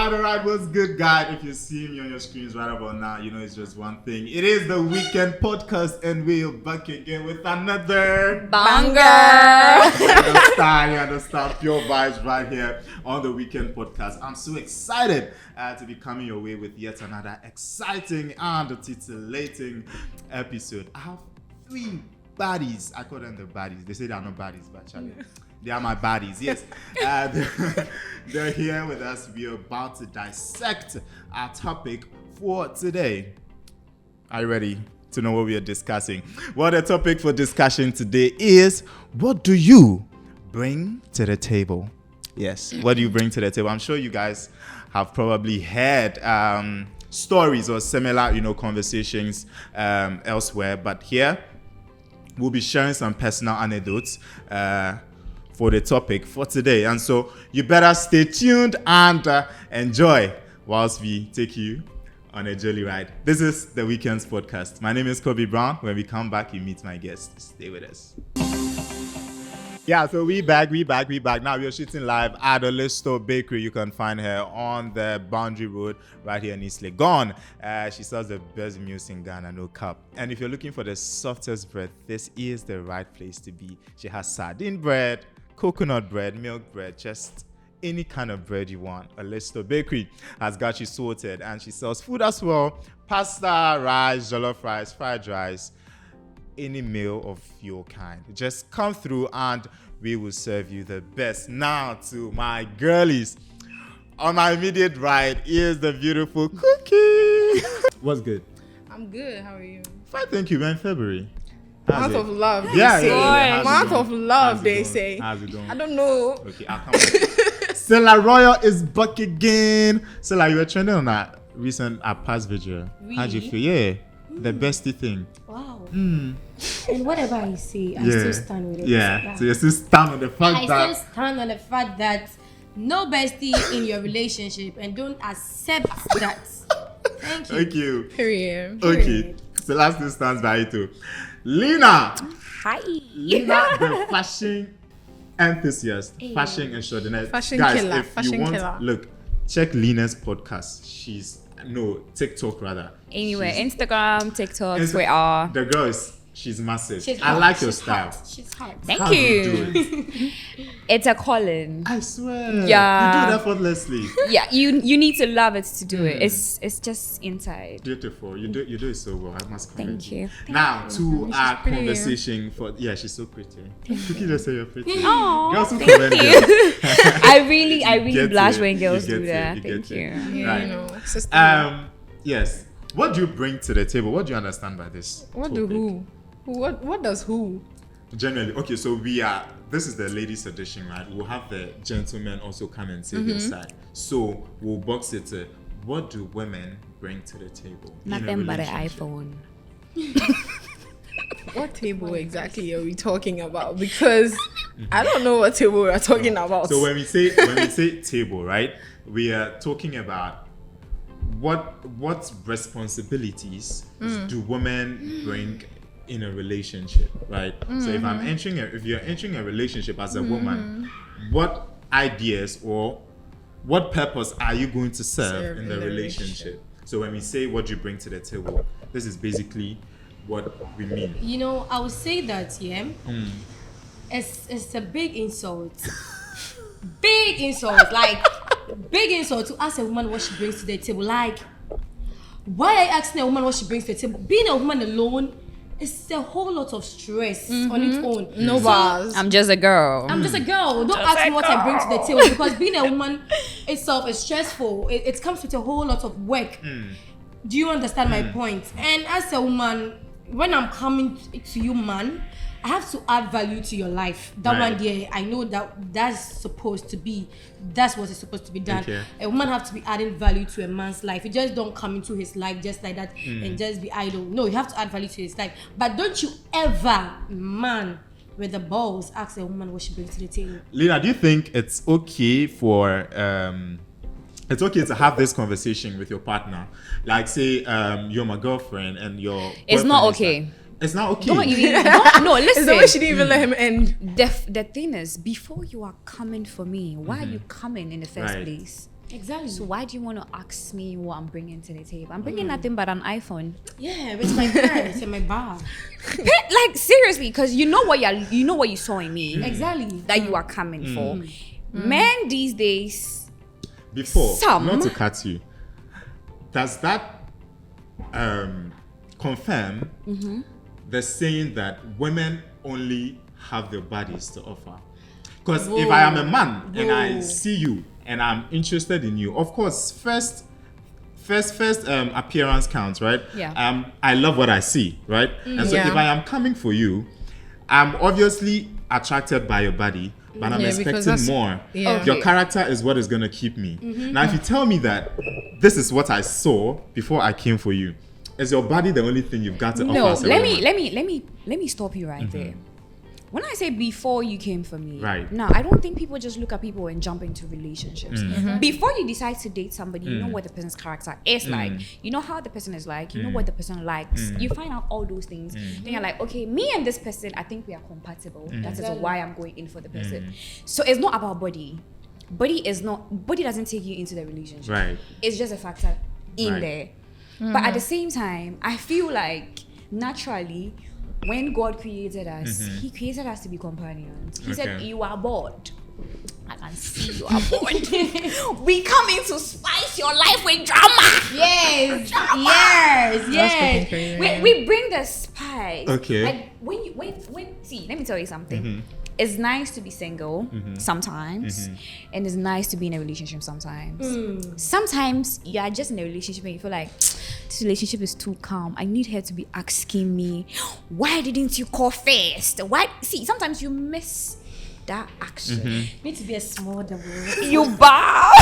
Alright, what's good, guys? If you see me on your screens right about now, you know it's just one thing. It is the Weekend Podcast, and we're back again with another banger. You understand? Pure vibes right here on the Weekend Podcast. I'm so excited to be coming your way with yet another exciting and titillating episode. I have 3 baddies. I call them the baddies. They say they are not baddies, but actually, they are my baddies. Yes, they're here with us. We are about to dissect our topic for today. Are you ready to know what we are discussing? Well, the topic for discussion today is, what do you bring to the table? Yes, what do you bring to the table? I'm sure you guys have probably heard stories or similar, conversations elsewhere, but here we'll be sharing some personal anecdotes for the topic for today. And so you better stay tuned and enjoy whilst we take you on a jolly ride. This is the Weekends Podcast. My name is Kobe Brown. When we come back, you meet my guest. Stay with us. Yeah, so we back. Now we're shooting live at the Listo Bakery. You can find her on the Boundary Road right here in East Legon. She sells the best meals in Ghana, no cap. And if you're looking for the softest bread, this is the right place to be. She has sardine bread, coconut bread, milk bread, just any kind of bread you want. A Listo Bakery has got you sorted, and she sells food as well: pasta, rice, jollof rice, fried rice, any meal of your kind. Just come through and we will serve you the best. Now to my girlies. On my immediate right is the beautiful Cookie. What's good? I'm good. How are you? Fine, thank you. We're in February. Month of love, they Yeah. say. Month of love, How's it they going? say. How's it going? I don't know. Okay, I'll come back. Stella Royal is back again. Stella, you were trending on that recent past video. How'd you feel? Yeah. The bestie thing. Wow. And whatever I say, I still stand with it. Yeah. So you still stand on the fact I that still stand on the fact that no bestie in your relationship, and don't accept that. Thank you. Thank you. Period. Okay. So last thing stands by it too. Lena, Hi. the fashion enthusiast, fashion extraordinaire. Fashion Guys, killer, if fashion you want, killer. look, check Lena's podcast. TikTok rather. Anyway, She's- Instagram, TikTok, Insta- Twitter. The girl she's massive. She's I hot. like your She's style. hot. She's hot. Thank How do you. do it? It's a calling. I swear. Yeah. You do it effortlessly. Yeah, you need to love it to do it. It's just inside. Beautiful. You do it so well. I must commend Thank you. Now to our pretty. conversation she's so pretty. Cookie just say you're pretty. Oh, Girls who thank commend you. girls. I really Get blush it. when girls You do get that. it. Thank get you. it. Yeah, Right. sister. Yes. What do you bring to the table? What do you understand by this? What do topic? who? What does who? Generally, okay, so this is the ladies edition, right? We'll have the gentlemen also come and say their side. So we'll box it to, what do women bring to the table? in a Nothing but an relationship? iPhone. What table exactly are we talking about? Because I don't know what table we are talking about. So when we say table, right? We are talking about what responsibilities do women bring in a relationship, right? So if you're entering a relationship as a woman, what ideas or what purpose are you going to serve in the relationship? So when we say what you bring to the table, this is basically what we mean. I would say that, it's a big insult. Big insult. Like, big insult to ask a woman what she brings to the table. Like, why are you asking a woman what she brings to the table? Being a woman alone, it's a whole lot of stress on its own. No bars. I'm just a girl. I'm just a girl. Don't ask me what I bring to the table, because being a woman itself is stressful. It comes with a whole lot of work. Do you understand my point? And as a woman, when I'm coming to you, man, I have to add value to your life. That Right. one day, I know that's supposed to be. That's what is supposed to be done. Okay. A woman have to be adding value to a man's life. You just don't come into his life just like that and just be idle. No, you have to add value to his life. But don't you ever, man, with the balls, ask a woman what she brings to the table. Lena, do you think it's okay for it's okay to have this conversation with your partner? Like, say you're my girlfriend and your It's not boyfriend is okay. like- it's not okay. No, listen. Is the way she didn't even let him end? The thing is, before you are coming for me, why are you coming in the first Right. place? Exactly. So why do you want to ask me what I'm bringing to the table? I'm bringing nothing but an iPhone. Yeah, it's my parents and my bar. Like seriously, because you know what you saw in me. Exactly. That you are coming for. Men these days. Before, Some. not to cut you, does that confirm the saying that women only have their bodies to offer? Because if I am a man and I see you and I'm interested in you, of course, first appearance counts, right? Yeah. I love what I see, right? And so if I am coming for you, I'm obviously attracted by your body, but I'm expecting more. Yeah. Your character is what is going to keep me. Now, if you tell me that this is what I saw before I came for you, is your body the only thing you've got to offer? No, as a let woman? me stop you right there. When I say before you came for me, Right. now I don't think people just look at people and jump into relationships. Before you decide to date somebody, you know what the person's character is like. You know how the person is like. You know what the person likes. You find out all those things. Then you're like, okay, me and this person, I think we are compatible. That is why I'm going in for the person. So it's not about body. Body doesn't take you into the relationship. Right. It's just a factor in Right. there. But at the same time, I feel like naturally, when God created us, He created us to be companions. He said, "You are bored. I can see you are bored. We come in to spice your life with drama. Yes. Drama. Yes. We bring the spice. Okay. Like when see, let me tell you something. It's nice to be single sometimes, and it's nice to be in a relationship sometimes. Sometimes you are just in a relationship and you feel like this relationship is too calm. I need her to be asking me, why didn't you call first? Why? See, sometimes you miss that action. Need to be a small double. You bow.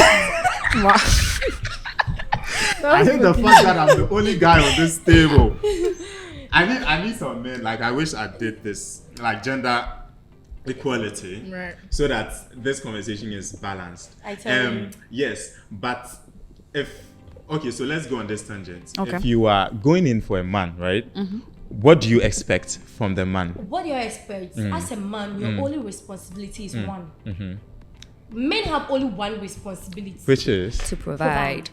I hate the fact that I'm the only guy on this table. I need some men. Like, I wish I did this, like gender equality, Right. so that this conversation is balanced. I tell you. Yes, but so let's go on this tangent. Okay. If you are going in for a man, right? What do you expect from the man? What do you expect? As a man, your only responsibility is one. Men have only one responsibility. Which is? To provide.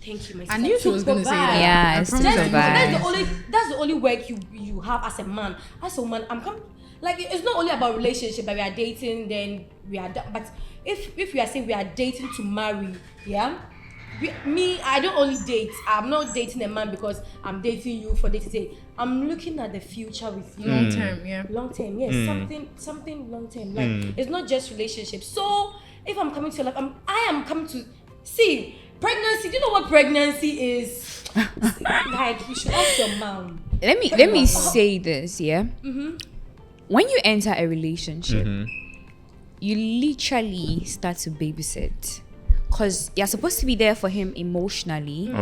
Thank you, my I knew she was going to say that. Yeah, I it's promise to you. provide. That's the only work you have as a man. As a woman, like, it's not only about relationship that we are dating, then we are but if we are saying we are dating to marry, I don't only date. I'm not dating a man because I'm dating you for dating sake. I'm looking at the future with you. Long term, yeah. Long term, yes. Something long term. Like, it's not just relationship. So if I'm coming to your life, I am coming to see pregnancy. Do you know what pregnancy is? Like, you should ask your mom. Let me say this, yeah. When you enter a relationship, you literally start to babysit, because you're supposed to be there for him emotionally,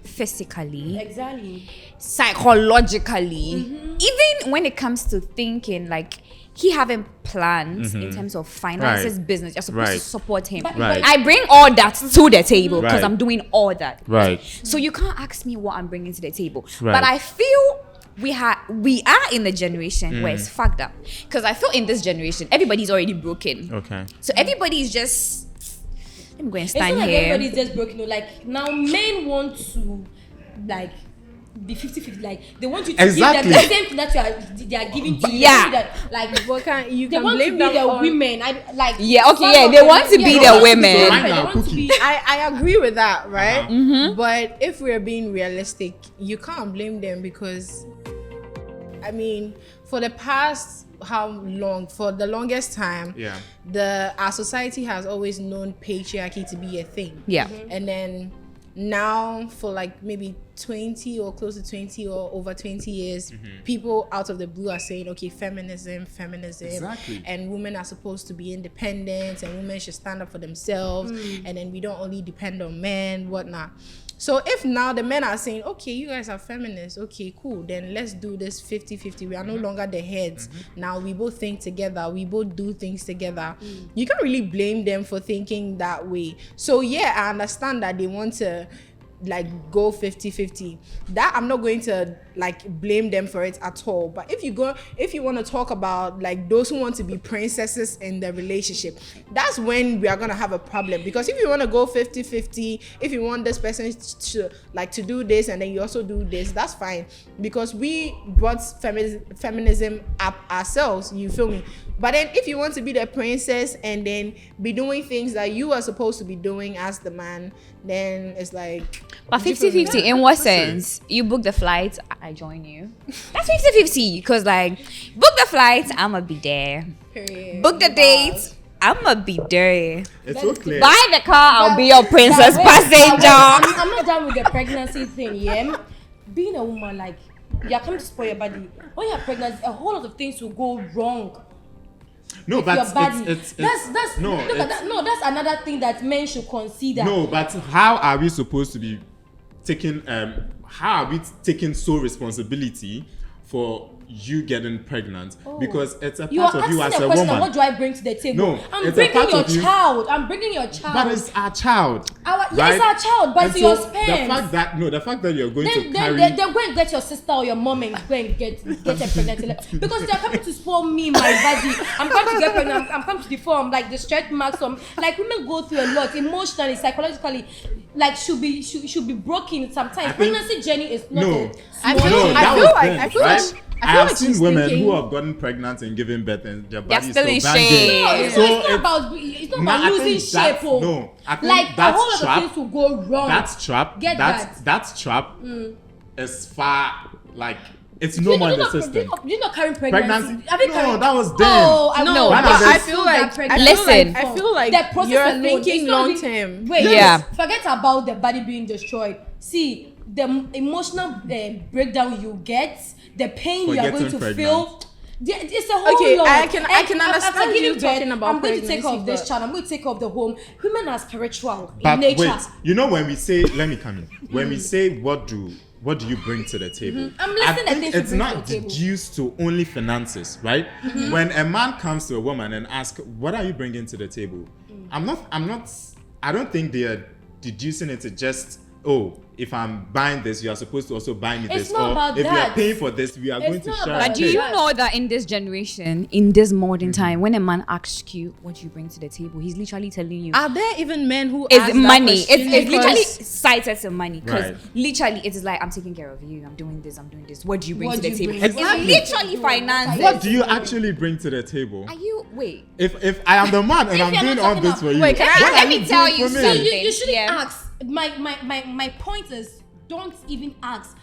physically, Exactly. psychologically, even when it comes to thinking, like he having plans in terms of finances, business, you're supposed to support him. Right. I bring all that to the table because Right. I'm doing all that. Right. So you can't ask me what I'm bringing to the table. Right. But I feel we are in the generation where it's fucked up. Because I feel in this generation, everybody's already broken. Okay. So everybody's just, let me go and It's stand not like here. everybody's just broken. Like, now men want to, like, be 50-50. Like, they want you to Exactly. give them the same thing that they are giving to you. Yeah. That, like, You they can want to blame be them the on women. Yeah, okay, some yeah, of they them- want to be they the want to women. be the Right They now, want to Cookie. be. I agree with that, right? But if we're being realistic, you can't blame them because, I mean, for the past for the longest time, our society has always known patriarchy to be a thing. Yeah. And then now for like maybe 20 or close to 20 or over 20 years, people out of the blue are saying, okay, feminism, Exactly. and women are supposed to be independent and women should stand up for themselves, and then we don't only depend on men, whatnot. So if now the men are saying, okay, you guys are feminists, okay, cool, then let's do this 50-50. We are no longer the heads. Now we both think together, we both do things together. You can't really blame them for thinking that way. So yeah, I understand that they want to like go 50-50. That I'm not going to like blame them for it at all. But if you want to talk about like those who want to be princesses in the relationship, that's when we are going to have a problem. Because if you want to go 50-50, if you want this person to do this and then you also do this, that's fine, because we brought feminism up ourselves, you feel me? But then if you want to be the princess and then be doing things that you are supposed to be doing as the man, then it's like... But 50-50, in what sense? You book the flight, I join you. That's 50-50, because like, book the flight, I'ma be there. Period. Book the date, I'ma be there. It's so clear. Buy the car, I'll be your princess passenger. I'm not done with the pregnancy thing, yeah? Being a woman, like, you're coming to spoil your body. When you're pregnant, a whole lot of things will go wrong. No, but Your body. it's That's no, look at that. No, that's another thing that men should consider. no, but how are we supposed to be taking how are we taking sole responsibility for you getting pregnant? Because it's a You part are of you asking as a a question, woman. what do I bring to the table? No, I'm it's a bringing part your of you. child. I'm bringing your child. But it's our child. Yes, right? our child, but And it's so your sperm. the fact that you're going to Then carry they go and get your sister or your mom and go and get her pregnant. Because they're coming to spoil me, my body. I'm coming to get pregnant. I'm coming to deform, like the stretch marks. Like women go through a lot emotionally, psychologically. Like should be broken sometimes. Pregnancy journey is not No. a I small feel thing. Right? I have seen she's women thinking- who have gotten pregnant and given birth and their They're body is still in banging. shape. No, it's not about losing shape. No, I think Like a that's whole lot trap. of things will go wrong. That's trap. Get that. That's trap. As far like it's no more in the system. You're not carrying pregnancy. Pregnancy? Have you No, carried- that was then. Oh, I No, know. When but I I was- feel like Listen. I feel like The process you're alone, thinking it's not long even- term. Wait, Yeah. forget about the body being destroyed. See, the emotional breakdown you get, the pain For you are getting going to pregnant. feel. It's a whole Okay, lot. I can And understand after you giving talking birth, about I'm going to take care of pregnancy, this but- child. I'm going to take care of the home. Women are spiritual But in nature. wait, you know when we say, let me come in. When we say what do you bring to the table? I'm I listening at think things you it's bring to not the table. reduced to only finances, right? When a man comes to a woman and asks, "What are you bringing to the table?" I don't think they are deducing it to just, oh, if I'm buying this, you are supposed to also buy me It's this. not Or about if you are that. paying for this, we are It's going to not share. about a But do cake. you know that in this generation, in this modern time, when a man asks you what do you bring to the table, he's literally telling you Are there even men who it's ask money. That question? It's literally Because- cited to money. Because Right. literally it is like, I'm taking care of you, I'm doing this. What do you bring What to the do you table? bring? Exactly. It's literally finances. What do you actually bring to the table? Are you wait? If I am the man and I'm you're doing not all talking this for about- you, Wait, can I- what let are me you tell doing you for me? something. You shouldn't Yeah. ask. My point is, don't even ask.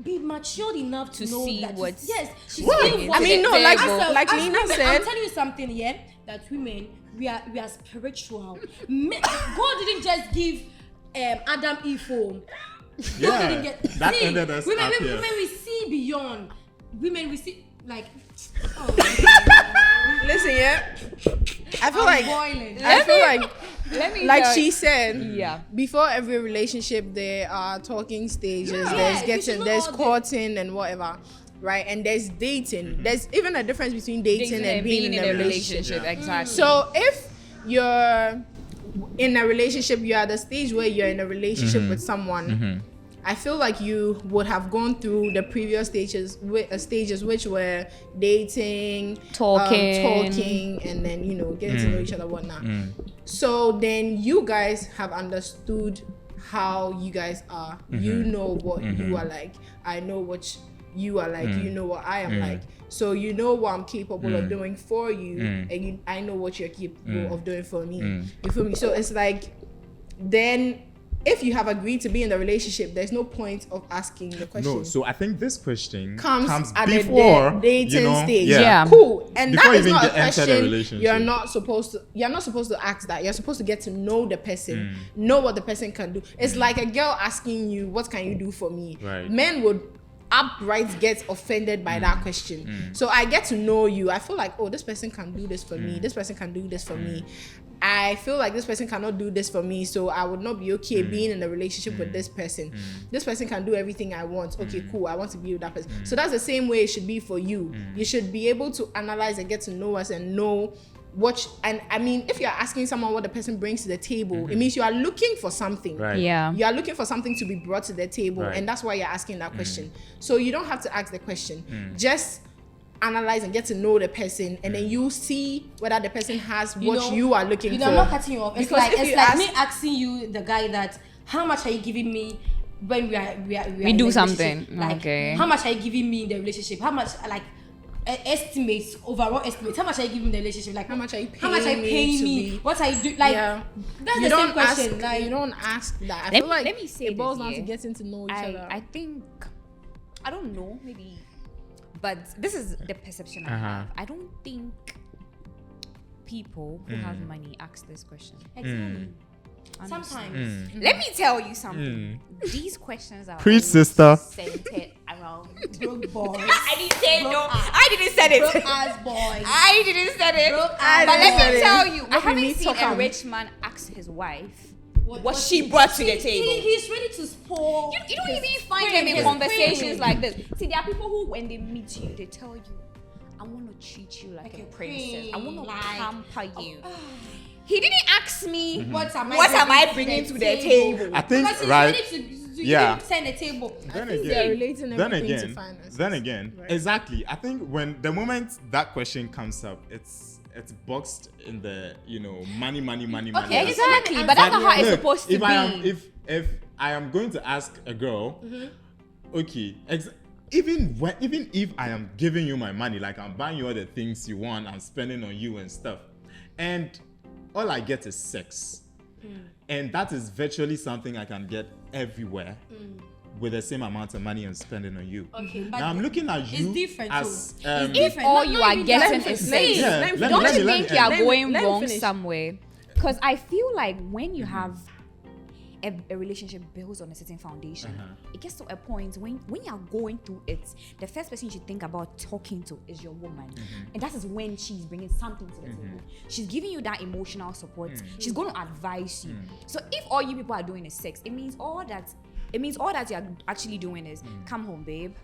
Be matured enough to know see that what's- yes, she's What? doing what I mean, she- no, like- As like as Lina women, said- I'm telling you something, yeah, that women we are spiritual. God didn't just give Adam Eve home. Yeah, God didn't get that see, ended us women, up here. women we see beyond. Women we see like Listen, yeah. I feel I'm like boiling. I feel like Let me like tell she you- said, Yeah. before every relationship there are talking stages, Yeah, there's you getting, should know there's all this. courting and whatever, right? And there's dating. There's even a difference between dating and being in a relationship. Yeah. Exactly. So if you're in a relationship, you're at the stage where you're in a relationship with someone, I feel like you would have gone through the previous stages, which were dating, talking, and then getting to know each other, whatnot. So then you guys have understood how you guys are. You know what you are like. I know what you are like. You know what I am like. So you know what I'm capable of doing for you, and I know what you're capable of doing for me. You feel me? So it's like, then if you have agreed to be in the relationship, there's no point of asking the question. No, so I think this question comes at before the dating stage. Yeah. Cool. And Before that is you not a even enter the question relationship. you're not supposed to ask that. You're supposed to get to know the person, know what the person can do. It's like a girl asking you, what can you do for me? Right. Men would outright get offended by that question. So I get to know you. I feel like, oh, this person can do this for me. This person can do this for me. I feel like this person cannot do this for me, so I would not be okay being in a relationship with this person. This person can do everything I want. Okay, cool. I want to be with that person. So that's the same way it should be for you. You should be able to analyze and get to know us and know and I mean, if you're asking someone what the person brings to the table, it means you are looking for something. Right. Yeah. You are looking for something to be brought to the table, Right. and that's why you're asking that question. So you don't have to ask the question. Just analyze and get to know the person, and then you see whether the person has what you are looking for. I'm not cutting you off. It's Because like if it's you like ask- me asking you, the guy, that how much are you giving me when we are in do a something. relationship? Like, Okay. how much are you giving me in the relationship? How much, like, estimates, overall estimates? How much are you giving me in the relationship? Like, How much are you How much are you paying me paying to me? be- What are you doing? Like, Yeah. that's You the don't same question. ask, Like, you don't ask that. I Let feel me- like let me say it boils this, down to yeah. getting to know each other. I think, I don't know, maybe, but this is the perception I have. I don't think people who have money ask this question. exactly. Sometimes. Let me tell you something. These questions are Preach, always sister. centered around. Broke boys. I didn't say no. I didn't say Broke it. ass boys. I didn't say it. Broke But ass let me boys. tell you, I Let me haven't meet seen a Tokam. rich man ask his wife What what she brought to the table. He's ready to spoil. You don't his even find queen, them in his conversations queen. like this. See, there are people who, when they meet you, they tell you, I want to treat you like a princess. I want to like- pamper you. He didn't ask me, What am I bringing to the table? I think, Because he's right? ready to Yeah. send a table. Then think they're relating everything to finances. then again, Right. exactly. I think when the moment that question comes up, it's boxed in the money. Okay, aspect. Exactly, But but that's not how it's Look, supposed to if be. I am if I am going to ask a girl, okay, even if I am giving you my money, like I'm buying you all the things you want, I'm spending on you and stuff, and all I get is sex, and that is virtually something I can get everywhere with the same amount of money I'm spending on you. Okay, but Now I'm looking at you it's different as too. um, It's If different. all Not- you not are even getting that. is Let sex, me- Yeah, let me- let me- don't let you me- think let you are me- going let me wrong finish. somewhere? Because I feel like when you have a relationship built on a certain foundation, it gets to a point when you are going through it, the first person you should think about talking to is your woman, and that is when she's bringing something to the table. She's giving you that emotional support. She's going to advise you. So if all you people are doing is sex, it means all that you're actually doing is come home, babe.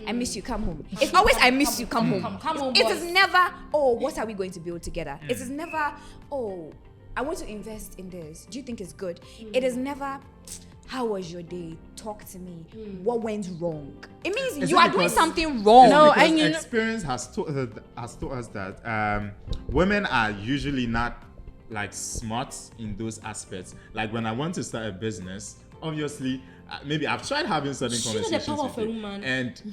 I miss you, come home. It's always I miss you, come home. Come home, It boys. is never, oh, what are we going to build together? It is never, oh, I want to invest in this. Do you think it's good? It is never, how was your day? Talk to me. What went wrong? It means Is you it are doing because- something wrong. No, because and you know- experience has taught us that women are usually not like smart in those aspects. Like when I want to start a business, obviously, maybe I've tried having certain She knows the conversations power of with a you, woman. and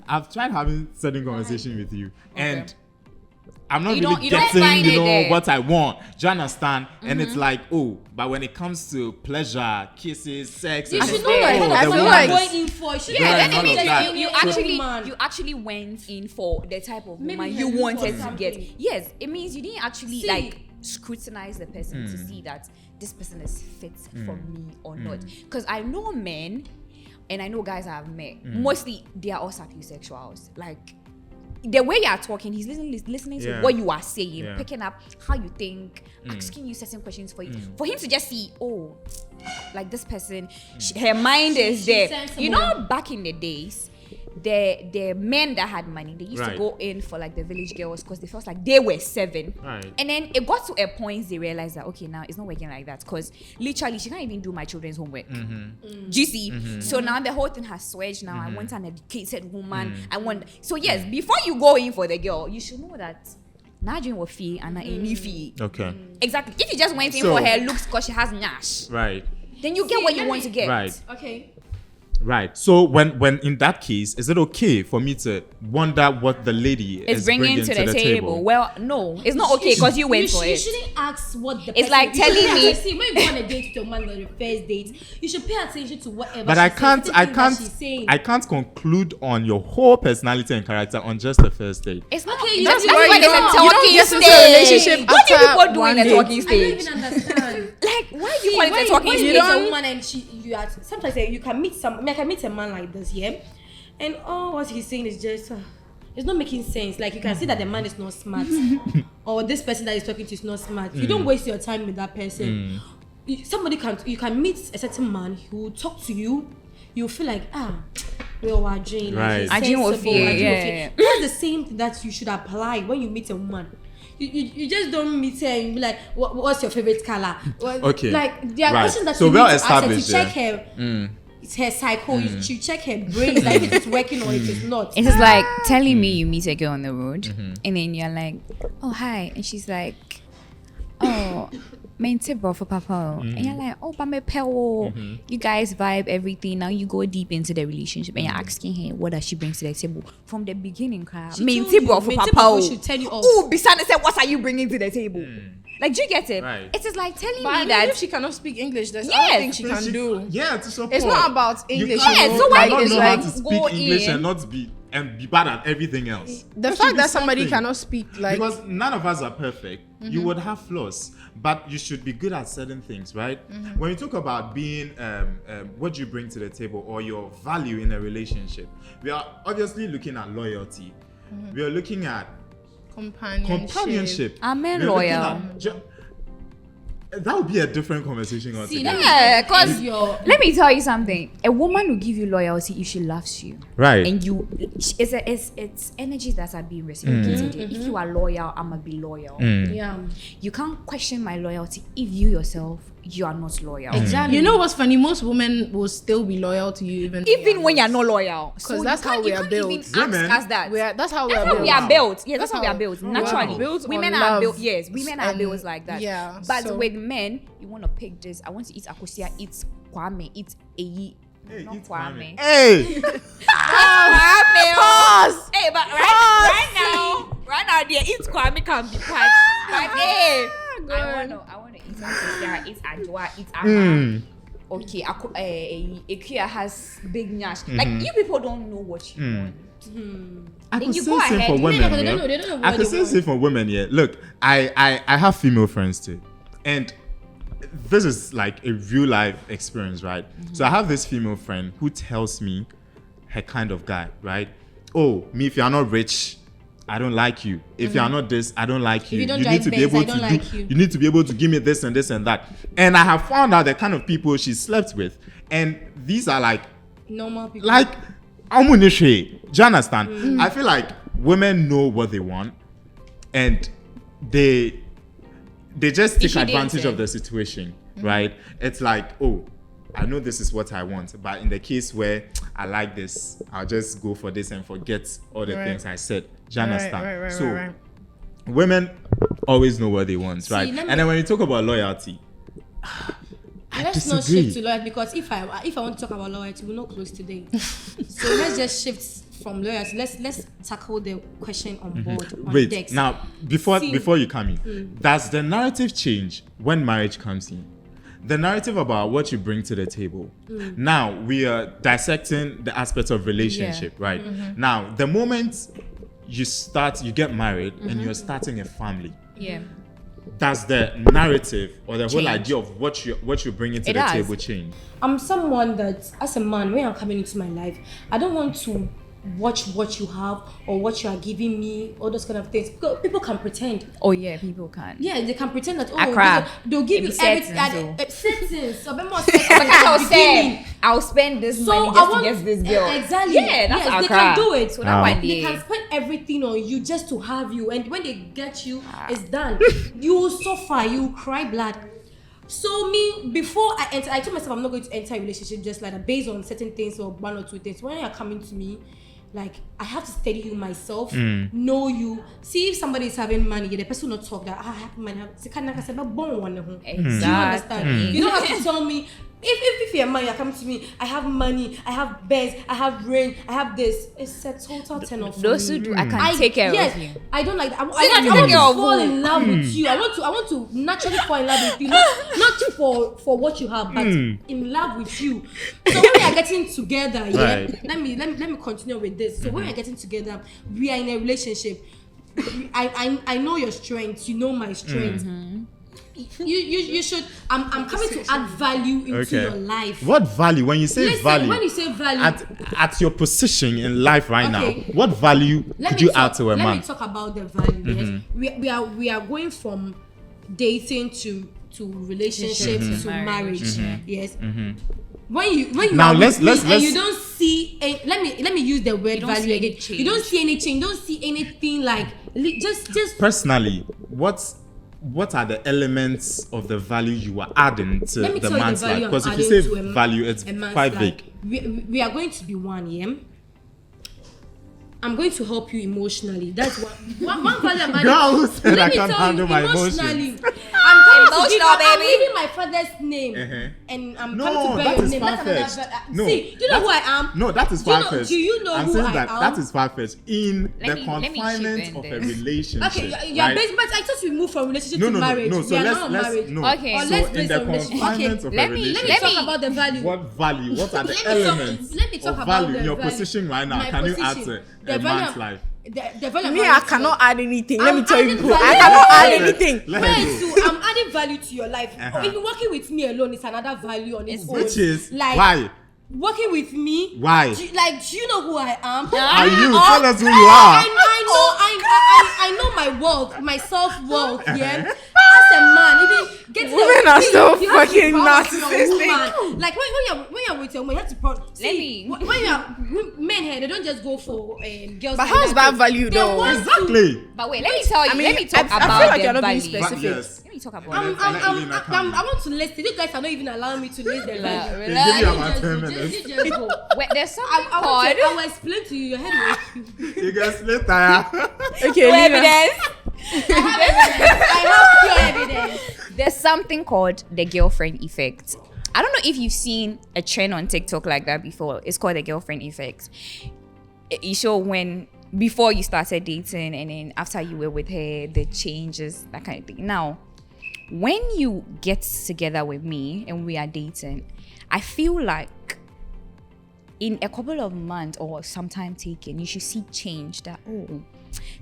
I've tried having certain conversations with you, and I'm not You really don't find getting, it there. what I want. Do you understand? And it's like, oh, but when it comes to pleasure, kisses, sex, You and should stuff, know oh, what the I feel woman like- is- going in for. You should Yeah, know then all it of means that. you actually went in for the type of Maybe woman you you look for wanted to get. something. Yes, it means you didn't actually See. like scrutinize the person to see that this person is fit for me or not. Because I know men and I know guys I've met, mostly they are all sapiosexuals. Like the way you are talking, he's listening to Yeah. what you are saying, Yeah. picking up how you think, asking you certain questions for you. For him to just see, oh, like this person, her mind is she's there. sensible. You know, back in the days, the men that had money, they used Right. to go in for like the village girls because they felt like they were 7. Right. And then it got to a point they realized that okay, now it's not working like that because literally she can't even do my children's homework. Do you see? So now the whole thing has switched. Now I want an educated woman. I want yes, before you go in for the girl, you should know that Najin will fee and any fee. Okay. Exactly. If you just went in So- for her looks because she has nash, Right. then you get See, what you let want me- to get. Right. Okay. Right. So when in that case, is it okay for me to wonder what the lady It's is bringing to the table. Well, no, it's not okay because you went for You it. shouldn't ask what the It's person, like you should telling pay me- attention- See, when you go on a date with your man on the first date, you should pay attention to whatever. But she's I saying, can't everything that she's saying. I can't conclude on your whole personality and character on just the first date. It's not Okay, okay. you That's don't- why you there's a don't- you don't talking get into a stage. relationship What do after people do one in a date. talking I don't stage? even understand. Like, why do See, you call it a when talking you stage? meet a woman and you are sometimes you can meet I can meet a man like this, yeah, and what he's saying is just it's not making sense. Like you can see that the man is not smart, or this person that is talking to is not smart. You don't waste your time with that person. You can meet a certain man who will talk to you. You feel like we are watching. Right. Like, he's Ajin will sensible, fear, Ajin will yeah, fear. yeah. That's the same thing that you should apply when you meet a woman. you just don't meet her and be like, what's your favorite color? Okay. Like there are Right. questions that So you well need to ask her to established, check yeah. her. It's her cycle. You should check her brain, like if it's working or if it's not. It is like telling me you meet a girl on the road and then you're like, oh hi, and she's like, oh, main bro for papa, and you're like, oh, but me pal, you guys vibe everything. Now you go deep into the relationship and you're asking her what does she bring to the table from the beginning. Main bro for papa should tell you off. Oh, Bisana said, what are you bringing to the table? Like, do you get it? Right. It is like telling But me I mean, that if she cannot speak English, there's Yes. other things she can do. Yeah, to support. It's not about English. You Yeah, so why cannot is know like, how to go speak English in. and not be bad at everything else. The There should fact be that somebody something. cannot speak, like, Because none of us are perfect. You would have flaws, but you should be good at certain things, right? When you talk about being what you bring to the table or your value in a relationship, we are obviously looking at loyalty. We are looking at companionship. Are men We are looking loyal? at that would be a different conversation See, altogether. Yeah, because your let me tell you something. A woman will give you loyalty if she loves you. Right. And it's energies that are being reciprocated. If you are loyal, I'ma be loyal. yeah. You can't question my loyalty if you yourself you are not loyal. Exactly. you know what's funny? Most women will still be loyal to you Even when you're not loyal. Because that's how we are built. Even Women- ask us that. That's how we That's are how we built. are built. Yeah, That's that's how we are how- built. we are Naturally, built on women love are built. Yes, women are and- built like that. yeah, But so- with men, you want to pick this. I want to eat akosia, eat kwame, eat eyi. Hey, Not eat kwame. Kwame. Hey! Pause. Hey, but right now, the eat kwame can be part. But hey, I want to eat akosia, eat ajwa, eat aha. Okay, Ikuya has big nyash. Like you people don't know what you want. I could you say go same ahead. for No, women. they yeah. don't know I what could they say want. same for women. Yeah. Look, I have female friends too, and this is like a real life experience, right? So I have this female friend who tells me her kind of guy, right? Oh, me, if you are not rich, I don't like you. If you are not this, I don't like you. you don't need drive to be Benz, able I don't to like do. you. You need to be able to give me this and this and that. And I have found out the kind of people she slept with, and these are like normal people. like amunishe. Do you understand? I feel like women know what they want, and they just take She advantage dates, of the situation, right? It's like, oh, I know this is what I want, but in the case where I like this, I'll just go for this and forget all the Right. things I said. Do you understand? Right, So right. women always know what they want, See, right? let me- And then when you talk about loyalty, I Let's not disagree. shift to loyalty, because if I want to talk about loyalty, we're not close today. So let's just shift from loyalty. Let's tackle the question on board. On Wait, decks. now before See- you come in, does the narrative change when marriage comes in? The narrative about what you bring to the table. Now we are dissecting the aspect of relationship, right? Now the moment you get married and you're starting a family, Yeah. does the narrative or the whole Change. idea of what you bring into It the does. table change? I'm someone that, as a man, when I'm coming into my life, I don't want to watch what you have or what you are giving me, all those kind of things. Because people can pretend. Oh yeah, people can. Yeah, they can pretend that, Accra. they'll give you Maybe everything. settings, Settings. So, be more But settings that's at how the I beginning. said. I'll spend this So money I just want to get this girl. Exactly. Yeah, that's yes, they Accra. can do it. So that one They day. can spend everything on you just to have you, and when they get you, it's done. You will suffer. You will cry blood. So me, before I enter, I told myself I'm not going to enter a relationship just like that, based on certain things or one or two things. When you're coming to me, like I have to study you myself, know you. See if somebody is having money, the person will not talk that I have money. Do you understand? You don't have to tell me. If you're money, you come to me. I have money. I have beds. I have rain. I have this. It's a total turn off. Those who do, I can take care yes, of you. I don't like that. I take want care to of fall who? in love with you. I want to naturally fall in love with you, not for what you have, but in love with you. So when we are getting together, Right. let me continue with this. So when we are getting together, we are in a relationship. I know your strengths. You know my strengths. You should. I'm coming to add value into your life. What value? When you say Listen, value, when you say value, at your position in life right Okay. now, what value could you add to a Let man? me talk about the value. Yes, we are going from dating to relationship to marriage. Yes. When you Now are let's- with me let's- and you don't see let me use the word don't value see any again. change. You don't see any change. You don't see anything like just Personally, what are the elements of the value you are adding to Let me the tell you man's the life? value I'm Because if you adding say to a value, it's man's quite life. vague. We are going to be one, yeah? I'm going to help you emotionally. That's one value I'm adding. Girl, who said Let I me can't tell handle you, my emotionally. emotions? I'm leaving my father's name, and I'm No, coming to bear that your is name. That's far-fetched. another. No, See, do you know who I am? No, that is Do you know- far-fetched. do you know I'm who saying I that am? that is far-fetched in Let the me- let me chip confinement in of a this. relationship. Okay, you're right? based, but I thought we moved from relationship No, to marriage. no. So we are let's not married. no. Okay. Or So let's in base the on relationship. confinement Okay, of let a me- relationship, Let me Let talk about the value. what value? What are the Let me talk- elements let me talk of about value the in your value. position right now? My Can you add position. to The a value man's I'm- life? The value Me, I'm I adding to cannot your- add anything. Let me I'm tell you adding people, I value. cannot add Let- anything. let Wait, her go. so I'm adding value to your life. Uh-huh. Even working with me alone is another value on its own. Which is like why? working with me. Why? Do you know who I am? Who are you? Tell us who you are. I know my worth, my self-worth, yeah. As a man, even getting Women a are so you have to be fucking proud of your narcissistic. woman. Like when you're with a woman, you have to when you are men here, they don't just go for girls. But like how's that value They though? want to- Exactly. But wait, let me tell you. I mean, let me talk I about feel like the you're not being value. specific. Yes. Let me talk about I'm, it. Let Elena come. I want to list it. You guys are not even allowing me to list the value. They give you You about just 10 go, minutes. you just go. Wait, there's something I called will explain to you. Your head will. You guys later. Okay, Lina. evidence. I have pure evidence. There's something called the girlfriend effect. I don't know if you've seen a trend on TikTok like that before. It's called the girlfriend effect. You show when before you started dating and then after you were with her, the changes, that kind of thing. Now, when you get together with me and we are dating, I feel like in a couple of months or some time taken, you should see change that, oh,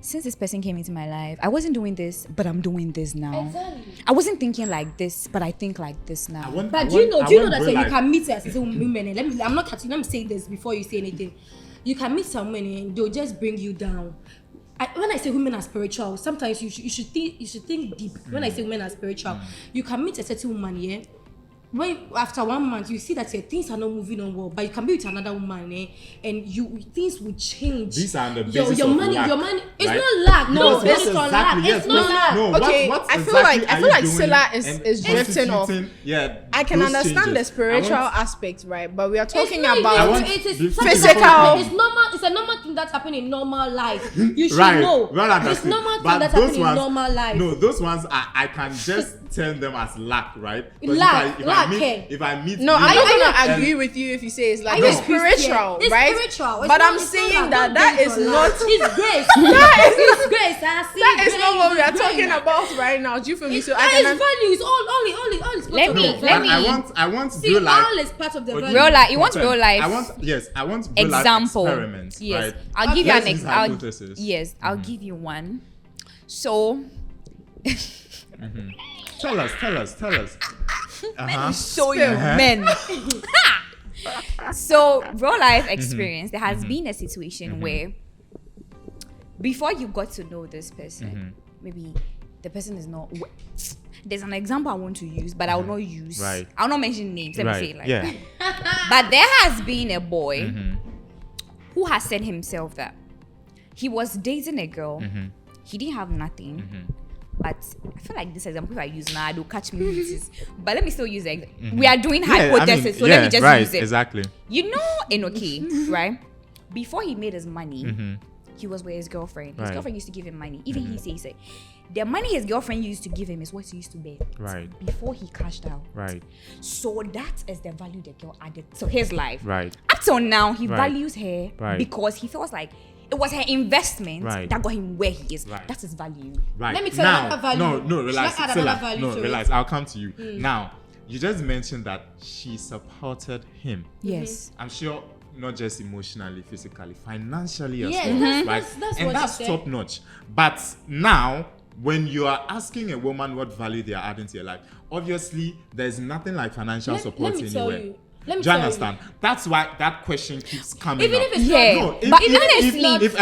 since this person came into my life, I wasn't doing this, but I'm doing this now. Exactly. I wasn't thinking like this, but I think like this now. But do you know that you can meet as women and I'm not catching. Let me say this before you say anything. You can meet some women and they'll just bring you down. When I say women are spiritual, sometimes you should think deep. When I say women are spiritual, you can meet a certain woman, yeah. When after 1 month you see that things are not moving on well, but you can be with another woman, and things will change. These are the basis your of money, lack, your money. It's right? not lack. No, Because it's not exactly, lack. yes, It's not lack. No, Okay, what I feel exactly like- I are feel you like doing Silla and is drifting off. constituting, yeah, I can those understand changes? the spiritual I want- aspect, right? But we are talking It's not about I want- it is before- something physical- that- It's normal. It's a normal thing that's happening in normal life. You should right, know. well It's understood. normal thing But that's those happening in ones, normal life. no, those ones I can just turn them as lack, right? 'Cause Lack, lack, if I meet No, you, I'm not Are you- gonna agree with you if you say it's like Are you it's spiritual, It's right? spiritual. It's But not- I'm it's not saying like that don't is date for not life. It's grace. It's grace. I see. that is not what we are Grace. talking about right now. Do you feel me? So I That can is value. It's all is part Let of me- the let but value. I want See, real life. all is part of the Okay. value. Real life. You want Content. real life? I want real Example. life experiments, Yes, right? I'll give you Let's an use example. hypothesis. Yes, I'll give you one. So, Tell us. Uh-huh. show you men. So, real life experience. There has been a situation where before you got to know this person, maybe the person is not. There's an example I want to use, but I will not use. Right. I'll not mention names. Let me say it like that. Yeah. But there has been a boy who has said himself that he was dating a girl. He didn't have nothing. But I feel like this example if I use now, they'll catch me with this. But let me still use it. We are doing hypothesis, so let me just use it. Exactly. You know, Enoki, right? Before he made his money, he was with his girlfriend. His Right. girlfriend used to give him money. Even he says it. The money his girlfriend used to give him is what he used to bet. Right. Before he cashed out. Right. So that is the value the girl added to his life. Right. Up till now, he Right. values her Right. because he feels like it was her investment Right. that got him where he is. Right. That's his value. Right. Let me tell you now, another value. No, relax. Should I add Silla, another value no, to relax. it? I'll come to you. Now, you just mentioned that she supported him. Yes. I'm sure not just emotionally, physically, financially as Yeah, well. that's- right? that's and what that's she said. top notch. But now, when you are asking a woman what value they are adding to your life, obviously there's nothing like financial support let me tell anywhere. you. Let me Do you tell understand? That's why that question keeps coming Even up. if it's Yeah. not, No, But honestly, if Enoke's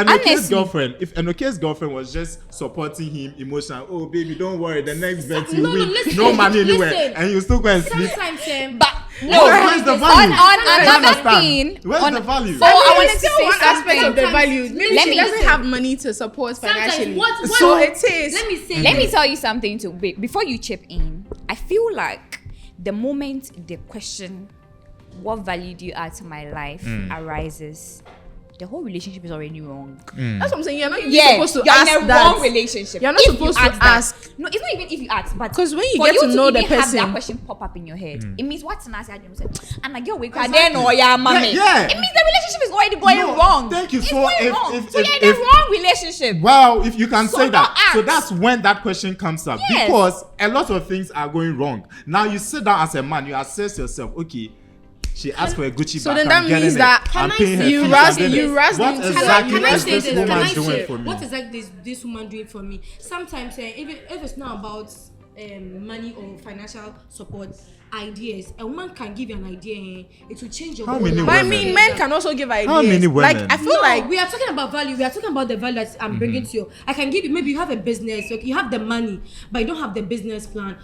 honestly- girlfriend was just supporting him emotionally, oh baby, don't worry, the next bet you no, win, listen, no money anywhere, listen. and you still go and sleep. sometimes But No, Where's the value? on I another understand. thing. Where's the value? So I wanted It's to still say one aspect of the something. value. Maybe Let she me doesn't say- have money to support financially. Sometimes So it is. Let me say. Let me tell you something too. Before you chip in, I feel like the moment the question, what value do you add to my life, arises, the whole relationship is already wrong. That's what I'm saying. You're not even Yeah, supposed to you're ask in a that. wrong relationship. You're not If supposed you to that. ask. No, it's not even if you ask, but 'Cause when you for get to know the even have person- that question pop up in your head, it means what's an answer. And I get away. Then or yeah, mommy. Yeah. It means the relationship is already going No, wrong. thank you. It's So going if- wrong. if- So if- you're in if- the wrong relationship. Well, if you can So say don't that. So ask. that's when that question comes up. Yes. Because a lot of things are going wrong. Now you sit down as a man, you assess yourself, okay, she asked for a Gucci So bag. then I'm that getting means it. that I'm Can I paying her say- you fees, rush- I'm getting you it. rush What into exactly Can I is say this this? woman Can I doing say for me? what exactly this woman doing for me? Sometimes, if it's not about money or financial support, ideas, a woman can give you an idea. It will change your How whole many life. But I women? mean, men can also give ideas. How many Like women? I feel No, like we are talking about value. We are talking about the value that I'm bringing to you. I can give you. Maybe you have a business. Okay, you have the money, but you don't have the business plan.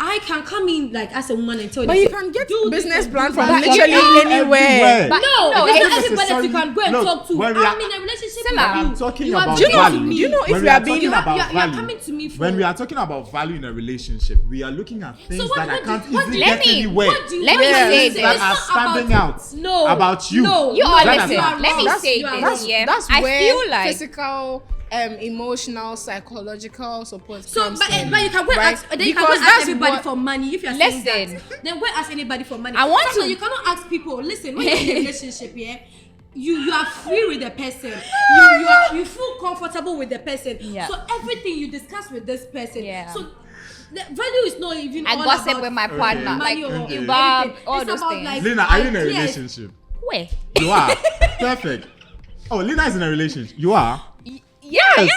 I can come in like as a woman and tell But you. you can get do business this, plan do from that. literally anywhere. But No, no, it's it's not not everybody that you can go and Look, talk to. when we are- I'm in a relationship Sima, with I'm you. talking You are about giving value. to me. Do you know if When we we are are being talking about you are value, coming to me for. when we are talking about value in a relationship, we are looking at things what- that I what can't do- what easily do- get Let me- anywhere. What do you Let me want say to this. say? That It's are not standing about- out No, about you. No, You no, all That listen. are wrong. Let me That's- say you are this. wrong. Yeah, That's I where feel like physical, emotional, psychological support So, comes but in. you can go and right? ask. Then you can Because go and ask that's everybody what- for money if you are saying Listen. that. Then go and ask anybody for money. I want Sometimes to- You cannot ask people. Listen, when you're in a relationship, yeah, you are free with the person. You feel comfortable with the person. Yeah. So everything you discuss with this person. Yeah. So the value is not even. I all gossip about with my partner, money like or okay. anything. all It's those about, things. like, Lina, are you in a ideas. relationship? where? You are. Perfect. Oh, Lina is in a relationship. You are. Yeah, Yes,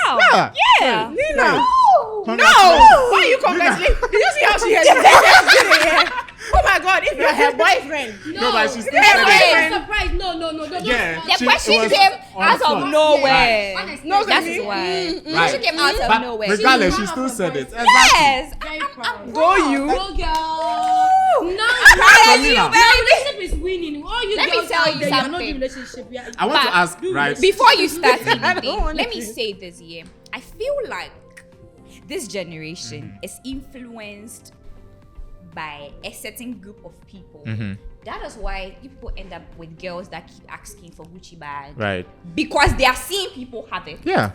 yeah. Nina. Right. No! Congratulations. Why are you congratulating? Did you see how she hesitated? Oh my god, if you're her boyfriend. No, but she's still Yeah, said right. it. I'm surprised. No. Yeah. The She- question it was came on out spot. of nowhere. Right. No, That's Kami. why. The Right. question came out of But nowhere. regardless, She's she still proud of said her it. boyfriend. Exactly. Yes. Very proud. Go you. Go girl. No, So, no, Lina, relationship is winning. All you Let me girls tell out you there, you're not something. in relationship. Yeah. I want to But ask, right? Before you start don't anything, wanna let me do- say this here. I feel like this generation is influenced by a certain group of people. That is why people end up with girls that keep asking for Gucci bags. Right. Because they are seeing people have it. Yeah.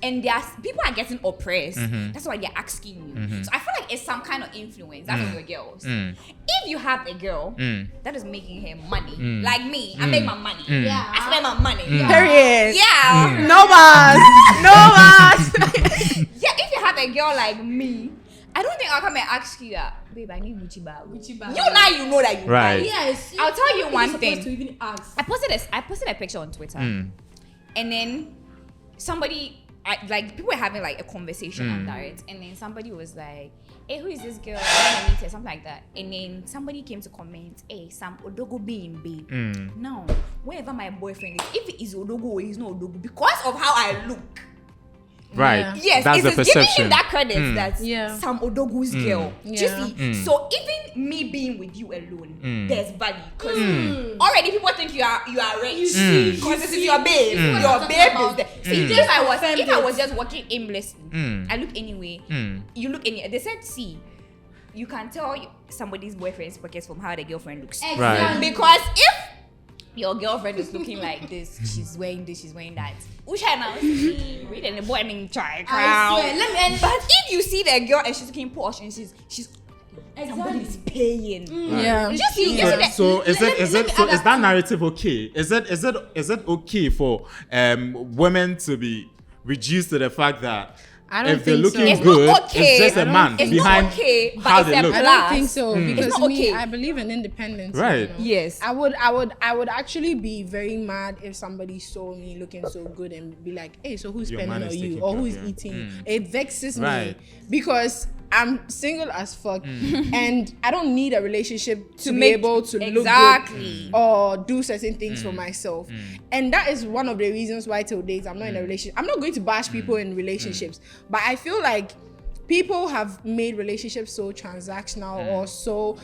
And people are getting oppressed. That's why they're asking you. So I feel like it's some kind of influence. That's on your girls. If you have a girl that is making her money, like me, I make my money. Yeah. I spend my money. Period. Yeah. No bars. No bars. Yeah, if you have a girl like me, I don't think I'll come and ask you, babe, I need Gucci bag. Gucci bag. You now you know that you Right. buy it. Yes. I'll tell you You're one supposed thing. To even ask. I posted a picture on Twitter, and then somebody, people were having like a conversation under it, and then somebody was like, "Hey, who is this girl? I want to meet her," something like that. And then somebody came to comment, "Hey, Sam Odogo being babe." Now, wherever my boyfriend is, if it is Odogo or he's not Odogo, because of how I look. Right. Yeah. Yes, That's it's the just giving perception. him that credit that Yeah. Sam Odogu's girl. Do you Yeah. see? So even me being with you alone, there's value. Because already people think you are rich. You see, Because you this is see. your babe. This is what Your I'm babe talking is about. there. See, Just if I confirm was this. just walking aimlessly, I look anyway. You look any. They said, see, you can tell somebody's boyfriend's pockets from how the girlfriend looks. Exactly. Because if your girlfriend is looking like this, she's wearing this, she's wearing that. Usha now, read and the boy, I mean, try. I swear. Let me. But if you see the girl and she's looking posh and she's somebody's paying. Yeah. You just see, So is let me that narrative okay? Is it okay for women to be reduced to the fact that I don't if they're think so. looking It's good, not okay. it's just a man It's behind not okay, but how it's they a look. I Plus, don't think so because It's not me, okay. I believe in independence. Right. You know? Yes. I would actually be very mad if somebody saw me looking so good and be like, "Hey, so who's Your spending man on is you taking or care who's of you." eating?" It vexes Right. me because I'm single as fuck and I don't need a relationship to be make- able to Exactly. look good or do certain things for myself. And that is one of the reasons why till date I'm not in a relationship. I'm not going to bash people in relationships, but I feel like people have made relationships so transactional or so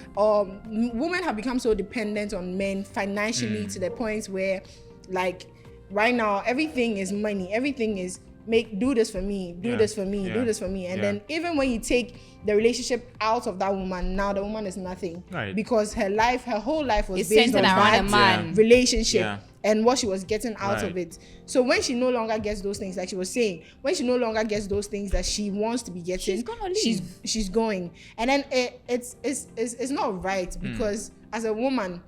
women have become so dependent on men financially to the point where, like, right now everything is money, everything is do this for me, do this for me, do this for me. And then even when you take the relationship out of that woman, now the woman is nothing. Right. Because her whole life was It's based on centered around that a man. relationship and what she was getting out of Right. it. So when she no longer gets those things, like she was saying, when she no longer gets those things that she wants to be getting, She's gonna leave. she's going. And then it's not right, because as a woman,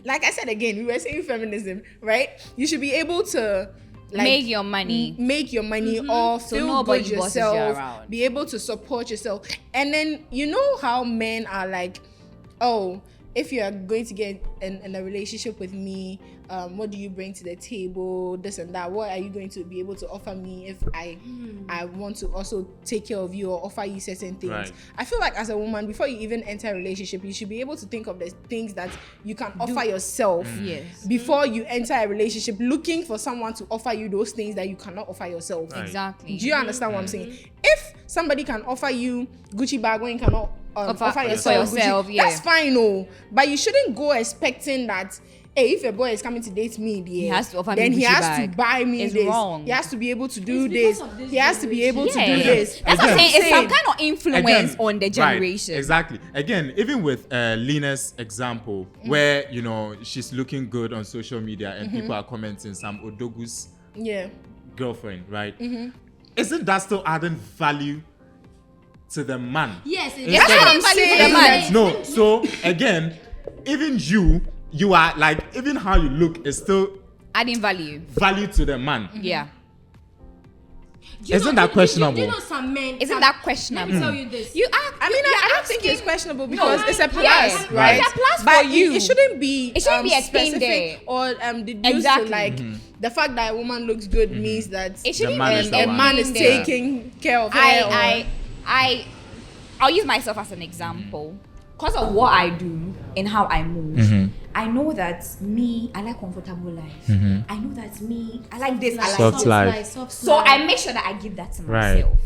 like I said again, we were saying feminism, right? You should be able to Make your money. or So feel nobody good bosses you yourself, around. be able to support yourself. And then you know how men are like, oh, if you are going to get in a relationship with me, what do you bring to the table, this and that? What are you going to be able to offer me if I want to also take care of you or offer you certain things? Right. I feel like as a woman, before you even enter a relationship, you should be able to think of the things that you can offer yourself Yes. before you enter a relationship, looking for someone to offer you those things that you cannot offer yourself. Right. Exactly. Do you understand what I'm saying? If somebody can offer you Gucci bag when you cannot offer yourself Gucci, that's fine, but you shouldn't go expecting that, hey, if a boy is coming to date me, He has to offer me then he Gucci has bag. to buy me It's this. wrong. He has to be able to do It's this. because of this He has to be able to do Yeah. this. That's what I'm Again. saying. It's some kind of influence on the right, generation. exactly. Again, even with Lena's example, where she's looking good on social media and people are commenting some Odogu's Yeah. girlfriend, right? Isn't that still adding value to the man? Yes, it That's is. what I'm saying. The man. No, so again, even you are like, even how you look is still Adding value. value to the man. Yeah. Isn't that questionable? You know some men. Isn't that questionable? Let me tell you this. You ask. I mean, I don't think it's questionable because it's a plus, yes, right? it's a plus but for you. It shouldn't be. It shouldn't be explained specific there. or deduced Exactly. to like the fact that a woman looks good means that It shouldn't man be is the a one. man is there. taking care of her. I'll use myself as an example. Because of what I do and how I move, I know that me, I like comfortable life. I know that me, I like this, I like Soft this. life. So I make sure that I give that to Right. myself.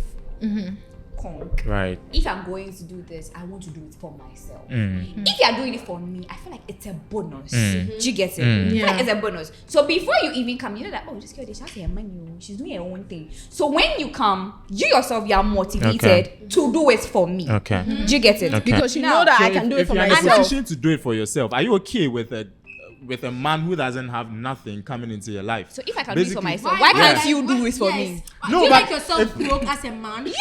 Conk. Right. If I'm going to do this, I want to do it for myself. If you are doing it for me, I feel like it's a bonus. Do you get it? I feel like it's a bonus. So before you even come, you know that, oh, this girl, she has her money. She's doing her own thing. So when you come, you yourself, you are motivated to do it for me. Okay. Do you get it? Okay. because you Now, know that So I can do it if for you're in a myself. position to do it for yourself, are you okay with a man who doesn't have nothing coming into your life? So if I can do it for Basically- myself, why can't you do it for Yes. me? No, do you but make yourself broke as a man?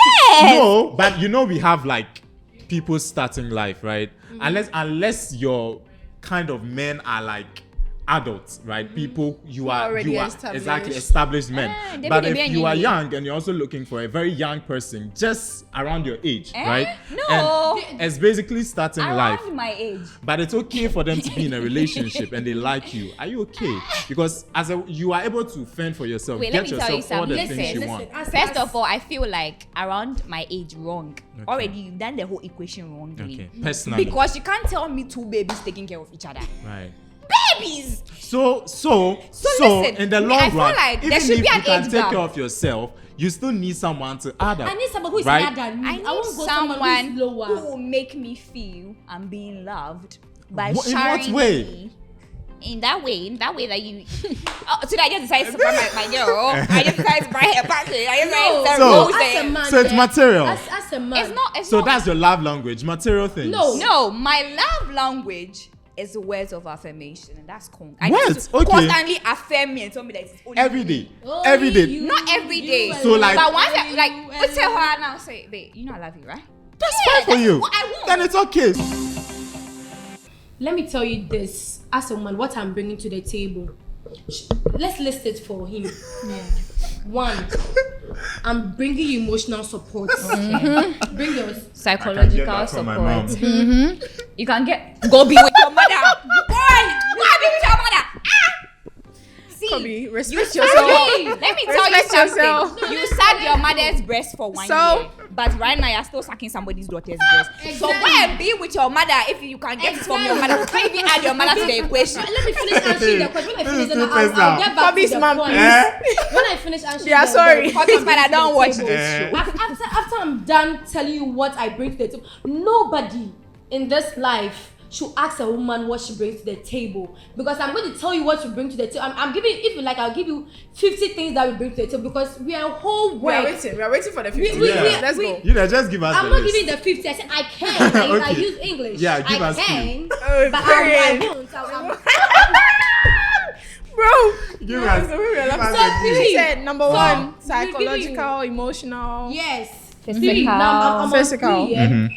No, but we have like people starting life, right? Unless your kind of men are like adults, right? People you are already exactly established. established men. they But be if the you are enemy. young and you're also looking for a very young person just around your age, right? No. And it's basically starting life. Around my age. But it's okay for them to be in a relationship and they like you. Are you okay? Because you are able to fend for yourself, Wait, let get me tell you yourself all the something. things you Listen, want. First of all, I feel like around my age wrong. Already you've done the whole equation wrongly. Okay, personally. Because you can't tell me two babies taking care of each other. Right. Babies! So listen, in the me, long I feel run, like there even should if be you an can age take gap. care of yourself, you still need someone to add up. I need someone who is Right? higher than me. I need won't go someone who's who lower. will make me feel I'm being loved by In what sharing way? me. In that way that you. Today I just decided to support my girl. I just decided to buy her package. I just decided to So- rose as a it. man, So it's material. As a man. It's So not. that's your love language, material things. No, my love language is the words of affirmation, and that's cool. I Words? need to Okay. constantly affirm me and tell me that it's only Every me. day. Only Every day. you. Not every day. So, like- but once I You like, and what's tell her now? Say, babe, you know I love you, right? That's fine for you. what I want. Then it's okay. Let me tell you this, as a woman, what I'm bringing to the table. Let's list it for him. One, I'm bringing you emotional support. Bring yours. Psychological support. You can go be with your mother. Boy, go be with your mother. See, Kobe, respect you yourself. Let me tell you Respect something. yourself. You sat your mother's breast for 1 So, year. but right now you're still sucking somebody's daughter's breast. So go and be with your mother if you can get it from your mother. You can't even add your mother to the equation. Let me finish answering the question. When I finish, then I'll get back Bobby's to the mom, point. please. When I finish answering, Yeah, sorry. Hobbies, but I don't watch this show. After I'm done telling you what I bring to the table, nobody in this life should ask a woman what she brings to the table, because I'm going to tell you what you bring to the table. I'm giving, if you like, I'll give you 50 things that we bring to the table, because we are a whole We are work. waiting for the 50. Let's go. You know, just give us I'm the not list. giving the 50. I said I can. I Okay. use English. Yeah, give I us can, Oh, but period. I won't. Bro, Give us. So, she said number So, one, you psychological, emotional. Yes. Physical. See, now I'm Physical. on 3, yeah?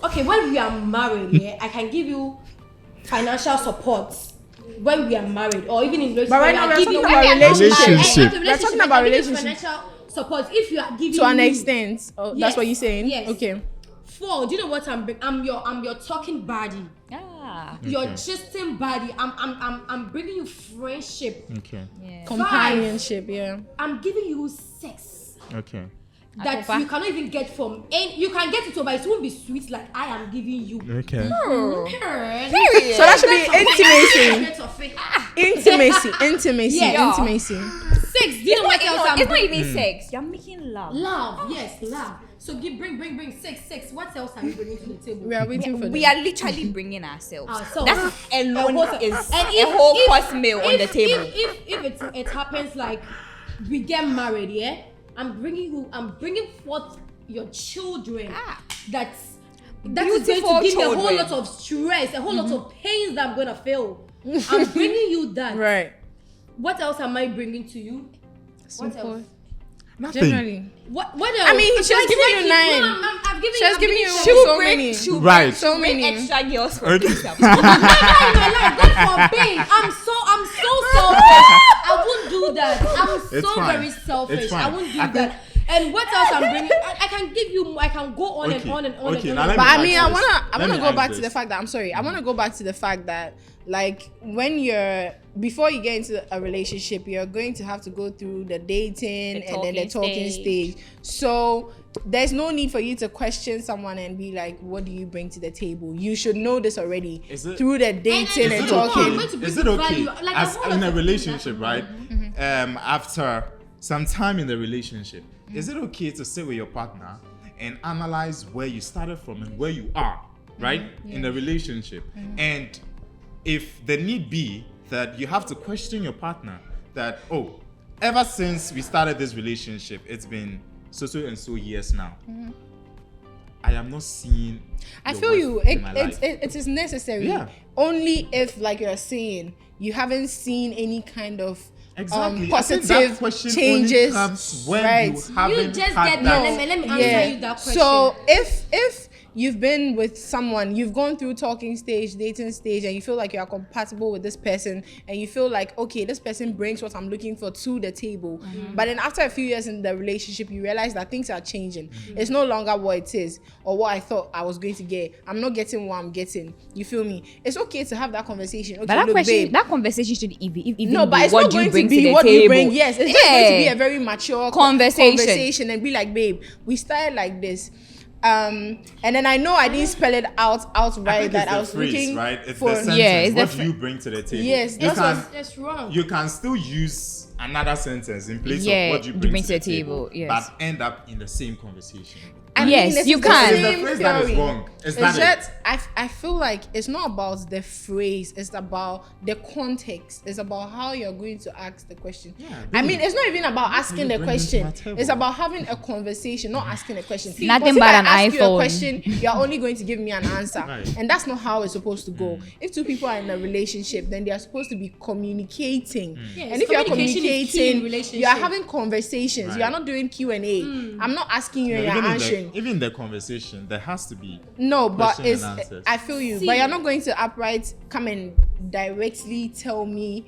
Okay, when we are married, yeah, I can give you financial support when we are married, or even in relationship. But right now we're give talking you- about when we are not relationship. married, We're talking I about can give you relationship. Financial support if you are giving To an me- extent. Oh, Yes, that's what you're saying? yes. Okay. 4, do you know what I'm your talking body, your gisting body. I'm bringing you friendship. Okay. Companionship, yeah. I'm giving you sex Okay. that you cannot even get from any. You can get it, but it won't be sweet like I am giving you. Okay. So that should be intimacy. Intimacy. Yeah. Intimacy. 6. Do you know what else I'm It's not bringing? even sex. You're making love. Love, yes, love. So bring 6. What else are you bringing to the table? We are waiting for We them. are literally bringing ourselves. Ourselves. That alone is And a whole course meal on the table. If it happens like we get married, yeah, I'm bringing forth your children. That is going Beautiful to give me a whole children. lot of stress, a whole lot of pains that I'm gonna feel. I'm bringing you that. Right. What else am I bringing to you? What else? Nothing. Generally. What else? I mean, she has given you 9. I'm giving She has I'm given giving you seven. so many. Right. So Bring many. extra girls for Okay. yourself. God forbid. I'm so selfish. I won't do that. I'm It's so fine. very selfish. It's fine. I won't do I think- that. And what else I'm bringing? I can give you. I can go on and Okay. on and on Okay, and now on. let But me I mean, I ask this. wanna Let me go ask back to this. the fact that I'm sorry. I wanna go back to the fact that like when you're before you get into a relationship, you're going to have to go through the dating The and then the talking talking stage. stage. So there's no need for you to question someone and be like, "What do you bring to the table?" You should know this already Is it- through the dating Is and Is it talking. I'm going to okay? bring Is it okay? value. Like, As a whole in lot a of relationship, things right? After some time in the relationship, is it okay to sit with your partner and analyze where you started from and where you are, right, in the relationship? And if the need be that you have to question your partner that, oh, ever since we started this relationship, it's been so and so years now. I am not seeing. I your feel worth you. in my life. It is necessary. Yeah. Only if, like you're saying, you haven't seen any kind of Exactly. I think that positive question changes. only comes when right. you haven't You just had get that. that. Let me answer you that question. So if you've been with someone, you've gone through talking stage, dating stage, and you feel like you are compatible with this person, and you feel like, okay, this person brings what I'm looking for to the table. But then after a few years in the relationship, you realize that things are changing. It's no longer what it is or what I thought I was going to get. I'm not getting what I'm getting. You feel me? It's okay to have that conversation. Okay, But that look, question, babe. that conversation should even No, but be it's what not do you going bring to be the what table. you bring. Yes, it's just going to be Yeah. a very mature Conversation. and be like, babe, we started like this. And then I know I didn't spell it out I outright think that it's I the was phrase, looking right? It's for. the sentence. Yeah, it's the What do you bring to the table? Yes, you that's wrong. You can still use another sentence in place Yeah, of what you bring to the table, yes. but end up in the same conversation. I Yes, it's you the can. It's the same phrase that is theory. wrong. Is It's that just, it? I feel like it's not about the phrase, it's about the context. It's about how you're going to ask the question. Yeah, I babe, mean, it's not even about asking you the bring question. into my table? It's about having a conversation, not asking a question. Nothing Because if but I an ask you a iPhone. question, you're only going to give me an answer. Right. And that's not how it's supposed to go. If two people are in a relationship, then they are supposed to be communicating. Yes, And if you're communication is key in communicating, relationship. you are having conversations. You are Right. not doing Q&A. I'm not asking you and No, you're even, answering. even in the conversation, there has to be. No, but Question it's and answers. I feel you. See- But you're not going to upright come and directly tell me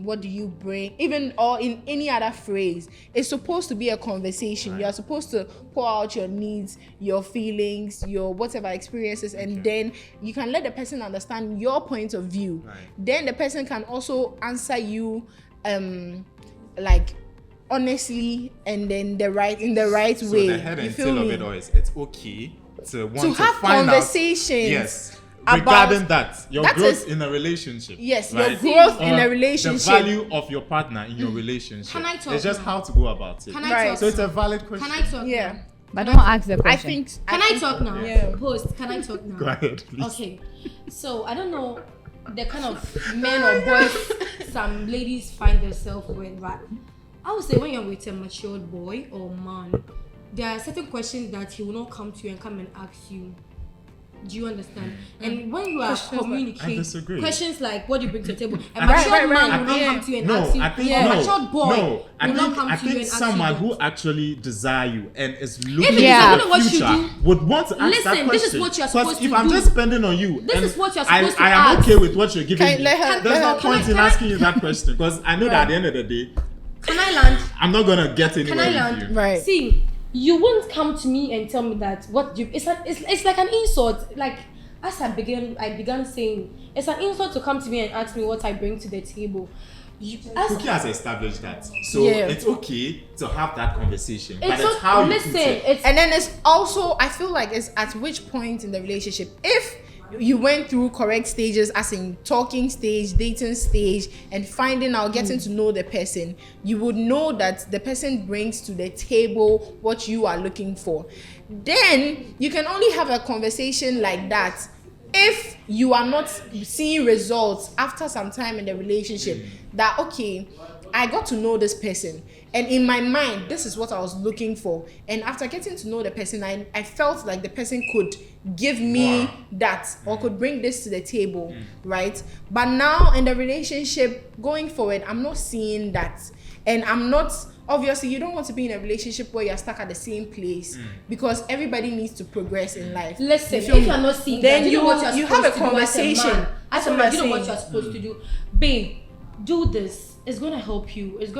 what do you bring, even or in any other phrase. It's supposed to be a conversation. Right. You're supposed to pour out your needs, your feelings, your whatever experiences, and then you can let the person understand your point of view. Right. Then the person can also answer you like honestly and then in the right way. So the head you and feel tail of me? it all is it's okay to want To have find conversations. Out, yes. About- Regarding that, your that growth is- in a relationship. Yes, right? your growth in Or a relationship. The value of your partner in your relationship. Can I talk It's just now? how to go about it. Can I Right. talk? So it's a valid question. Can I talk? Yeah. Now? But don't ask the I question. think. Can I talk now? Yeah. Post. Can I talk now? Go ahead, please. Okay. So I don't know the kind of men or boys some ladies find themselves with, but I would say when you're with a matured boy or man, there are certain questions that he will not come to you and come and ask you. Do you understand? And when you are Questions like- I communicating, disagree. questions like what do you bring to the table? A I matured think- man right, will not yeah. come to you and No, ask you. I think A no. matured boy No, I will not come think to you and ask you. someone that. who actually desire you and is looking Yeah. for you know what the you future do? would want to ask Listen, that question. this is what you're 'Cause supposed if to I'm do. just spending on you, This and is what you're supposed to I am ask. okay with what you're giving Can- me. let her- There's let no her- point in can I- asking you that question because I know that at the end of the day, Can I land? I'm not gonna get Can anywhere I with land? you. Right. See, you won't come to me and tell me that what you. It's like an insult. Like as I began saying, it's an insult to come to me and ask me what I bring to the table. Cookie has established that, so Yeah. it's okay to have that conversation. But It's it's so, how you listen. put it. It's And then it's also, I feel like it's at which point in the relationship, if you went through correct stages, as in talking stage, dating stage, and finding out, getting to know the person, you would know that the person brings to the table what you are looking for. Then you can only have a conversation like that if you are not seeing results after some time in the relationship. That okay, I got to know this person, and in my mind this is what I was looking for, and after getting to know the person, I felt like the person could give me that or could bring this to the table, right? But now in the relationship going forward, I'm not seeing that, and I'm not, obviously you don't want to be in a relationship where you're stuck at the same place, because everybody needs to progress in life. listen. You feel If me? you're not seeing then that, you know what you're you supposed have a to do conversation. as a man. That's As a what man, I'm you know what saying. you're supposed to do. Babe, do this. It's gonna help you. It's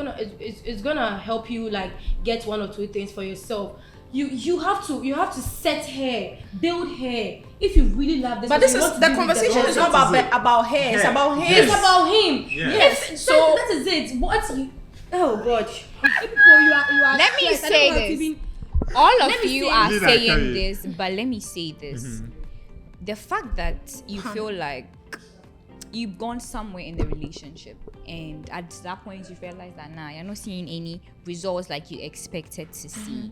gonna help you like get one or two things for yourself. You have to set her, build her. If you really love this, But person, this you is want to the be with conversation the is person. not That is about her. It's Yeah. about him. It's about him. Yeah. Yes. So- So that is it. What you? Oh God. People, you are. Let me stressed. I say don't know how to this. even- All Let of me you say- are Did I tell saying you? this, but let me say this. The fact that you feel like you've gone somewhere in the relationship and at that point you realize that you're not seeing any results like you expected to see.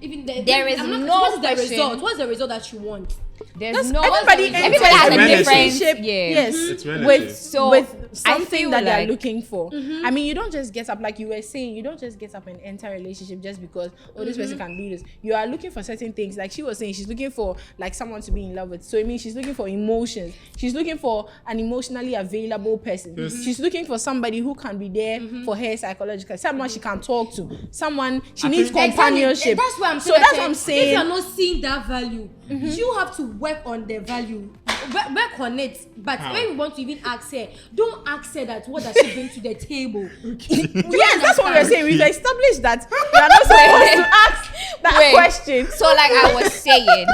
Even There is I'm not, no what's the question. result? What's the result that you want? There's no Everybody everybody has a relative. different yes, It's relative. with So, with I something feel that they're like- looking for. I mean, you don't just get up, like you were saying, you don't just get up and enter a relationship just because this person can do this. You are looking for certain things. Like she was saying, she's looking for like someone to be in love with. So it means she's looking for emotions. She's looking for an emotionally available person. Yes. She's looking for somebody who can be there for her psychologically. Someone she can talk to. Someone she I needs think- companionship. Exactly. That's why I'm so saying. that's that what I'm If saying. you're not seeing that value, you have to work on the value. Work on it. But How? when you want to even ask her, don't ask her that what does she bring to the table. Yes, that's what we're saying. We've established that we are not supposed to ask that Wait. question. So like I was saying,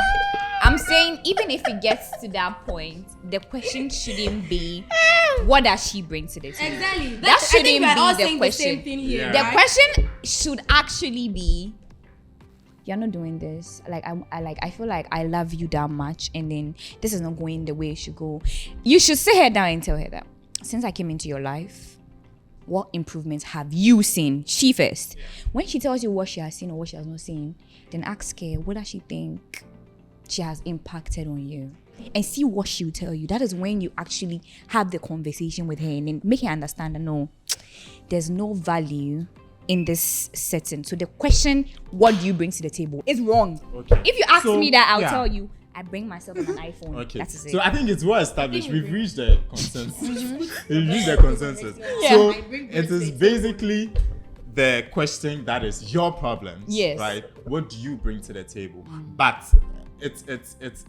I'm saying even if it gets to that point, the question shouldn't be what does she bring to the table. Exactly. That I think shouldn't we're all be the saying question. The same thing here. Yeah. The right? question should actually be, you're not doing this. Like I feel like I love you that much, and then this is not going the way it should go. You should sit her down and tell her that since I came into your life, what improvements have you seen? She first. When she tells you what she has seen or what she has not seen, then ask her what does she think she has impacted on you, and see what she will tell you. That is when you actually have the conversation with her and then make her understand that no, there's no value in this setting. So the question, what do you bring to the table, is wrong. Okay. If you ask So, me that, I'll yeah. tell you I bring myself an iPhone. Okay. That is it. So I think it's well established. We've reached the consensus. We've reached the consensus. So it is basically the question that is your problems. Yes. Right? What do you bring to the table? But it's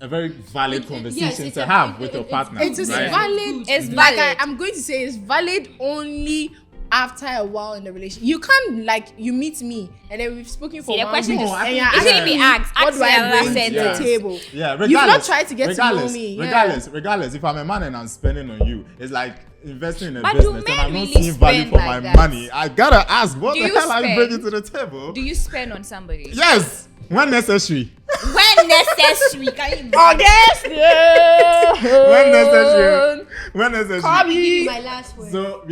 a very valid conversation it's to a- have it- with your it's partner. good. It is right? valid. It's Like valid. I'm going to say, it's valid only after a while in the relationship. You can't like you meet me and then we've spoken for See, the 1 question week is, and it you're shouldn't asking be me, asked. what Ask do I your last bring to the sentence. table? Yeah, You've not tried to get to know me. Regardless, if I'm a man and I'm spending on you, it's like investing in a But do business and men I'm not really seeing value spend for like my that? money. I gotta ask, what Do the you hell are you spend? bringing to the table? Do you spend on somebody? Yes, when necessary. When necessary. Can you August, When necessary. Give you my last word. So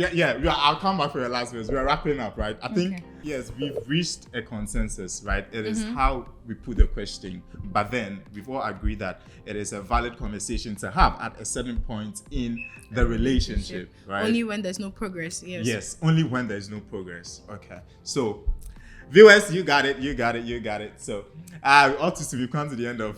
I'll come back for your last words. We're wrapping up, right? I think Okay. yes, we've reached a consensus, right? It is how we put the question, but then we've all agreed that it is a valid conversation to have at a certain point in the relationship, right? Only when there's no progress. Yes. Yes, only when there's no progress. Okay, so viewers, you got it. So, artists, we've come to the end of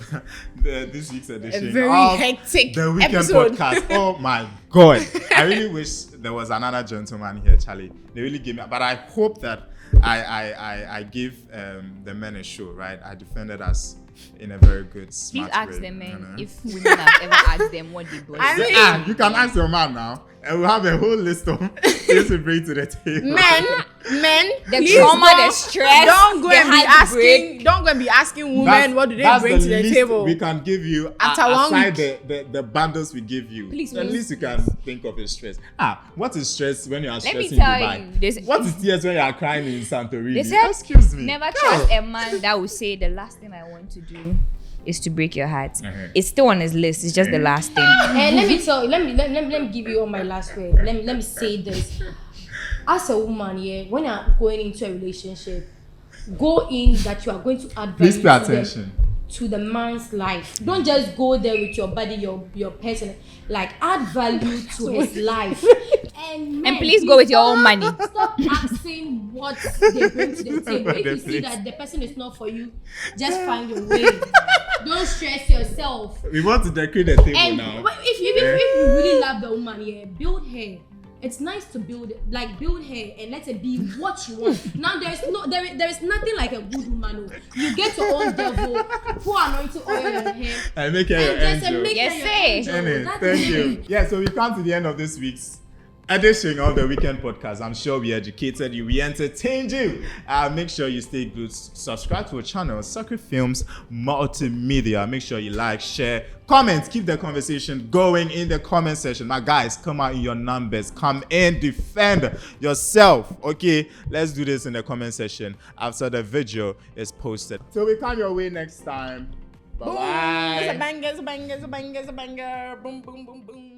this week's edition A very of hectic the Weekend episode. Podcast. Oh my God, I really wish there was another gentleman here, Charlie. They really gave me, but I hope that I give the men a show, right? I defended us in a very good, Please smart ask way. them you know? if women have ever asked them what they brought. I mean, You can ask your man now, and we'll have a whole list of things to bring to the table. men, The please trauma, don't- the stress, Don't go the and be heartbreak. asking. Don't go and be asking women what do they bring to the least table. we can give you After 1 aside week. the bundles we give you. Please, the please, least you can think of is stress. What is stress when you are Let stressing me tell Dubai? you, this, What is tears when you are crying in Santorini? they said, Excuse me. never No. trust a man that will say the last thing I want to do is to break your heart. Uh-huh. It's still on his list. It's just the last thing. And let me tell you, let me give you all my last word. Let me say this. As a woman, yeah, when you're going into a relationship, go in that you are going to add Please value pay attention. to the man's life. Don't just go there with your body, your person. Like add value to his life. And please go with your own money. Stop asking what they bring to the table. If you see that the person is not for you, just find your way. Don't stress yourself. We want to decorate the table And now. if you really love the woman, yeah, build her. It's nice to build her and let it be what you want. Now there is nothing like a good woman. Oh. You get your own devil, pour anointing oil on her, And make her your and just angel. make Yes, her your say. angel. Amen. That's Thank it. you. Yeah, so we come to the end of this week's edition of the Weekend Podcast. I'm sure we educated you, we entertained you. Make sure you stay glued. Subscribe to our channel, Soccer Films Multimedia. Make sure you like, share, comment. Keep the conversation going in the comment section. My guys, come out in your numbers. Come and defend yourself. Okay, let's do this in the comment section after the video is posted. So we come your way next time. Bye bye. It's a banger, it's a banger, it's a banger, it's a banger. Boom, boom, boom, boom.